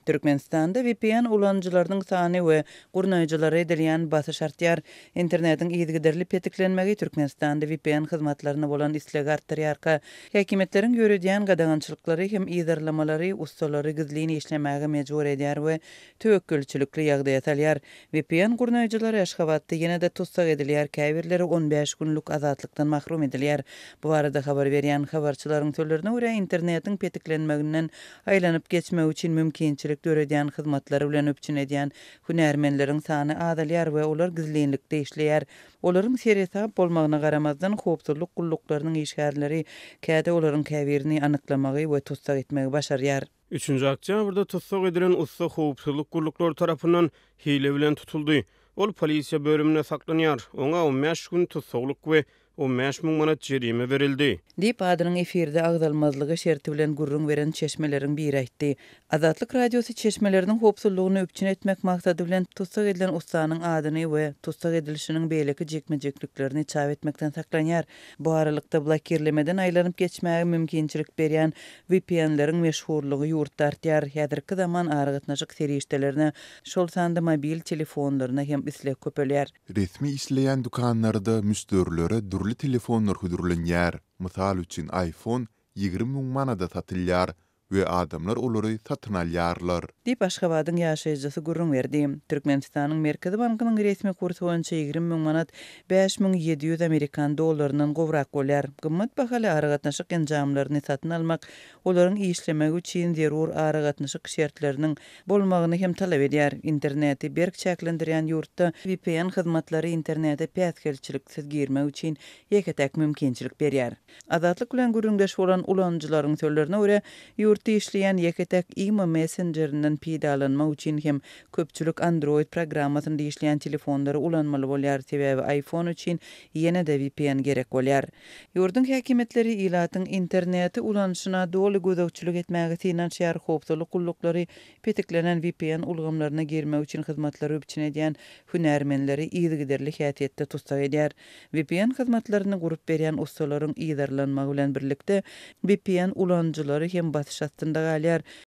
Türkmenistanda VPN ulanjylarynyň sany we gurnaýjylary edilýän basyş artýar. Internetiň ýygyderli petiklenmegi Türkmenistanda VPN hyzmatlaryna bolan isleg artdyrýar. Häkimetleriň görýän gadagançylyklary hem ýydarlamalary ustalary gizliň işlemäge mejbur edýär we töwekkülçilikli ýagdaýa salýar. VPN gurnaýjylary Aşgabatda ýene-de tutsak edilýär, käbirleri 15 günlük azatlykdan mahrum edilýär. Bu arada habar berýän habarçylaryň sözlerine görä internetiň petiklenmeginden aýlanyp geçmek üçin mümkinçilik görýän hyzmatlary bilen öpçün edýän hünärmenleriň sany azalýar we olar gizliňlikde işleýär. Olaryň seriýet bolmagyna garamazdan howpsuzlyk gullaklarynyň işgärleri käde olaryň käbirini anyklamagy we tutsak etmegi başarýar. 3-nji oktýabrda tutsak edilen usta howpsuzlyk gullaklary tarapyndan hile bilen tutuldy. Ol polisiýa bölümine saklanýar. Oňa 15 gün tutsaklyk we 15.000 manat jerime berildi. Dip adynyň efirde agdalmazlygy şerti bilen gurrun beren çeşmeleriň biri aýtdy. Azatlyk radiosu çeşmeleriniň howpsuzlygyny öpçün etmek maksady bilen tutsak edilen ustanyň adyny we tutsak edilişiniň beýleki jekmejekliklerini çap etmekden saklanýar. Bu aralykda blokirlemeden aýlanyp geçmäge mümkinçilik berýän VPN-leriň meşhurlygy ýurtda artýar. Häzirki zaman aragatnaşyk serişdelerine şol sanda mobil telefonlaryna hem isleg köpelýär. Resmi işleýän dukanlarda müşterileri durly telefonlar hüdürlenýär. Mysal üçin iPhone 20.000 manada satylýar we adamlar olary satyn alýarlar. Dip Aşgabatyň ýaşaýjysy gurrun berdi. Türkmenistanyň Merkezi Bankynyň resmi kursu boýunça 20.000 manat 5.700 Amerikan dollarynyň gowrak bolýar. Gymmat bahaly aragatnaşyk enjamlaryny satyn almak olaryň işlemegi üçin zerur aragatnaşyk şertleriniň bolmagyny hem talap edýär. Interneti berk çäklendirýän ýurtda VPN hyzmatlary internete päsgelçiliksiz girmek üçin ýeketek mümkinçilik berýär. Azatlyk bilen gurrundaş bolan ulanjylaryň sözlerine görä ýurtda işleýän ýeketek email messengerinden pidalanmak üçin hem köpçülük Android programmasynda işleýän telefonlary ulanmaly bolýar. Sebebi iPhone üçin ýene-de VPN gerek bolýar. Ýurdun häkimetleri ilatyň interneti ulanşyna doly gözegçilik etmäge synanýar. Howpsuzlyk gullaklary petiklenen VPN ulgamlaryna girmek üçin hyzmatlary öpçün edýän hünärmenleri ýygyderli häsiýetde tutsak edýär. VPN hyzmatlaryny gurup berýän ustalaryň ýydarlanmagy bilen birlikde VPN ulanjylary hem basyş astynda galýar.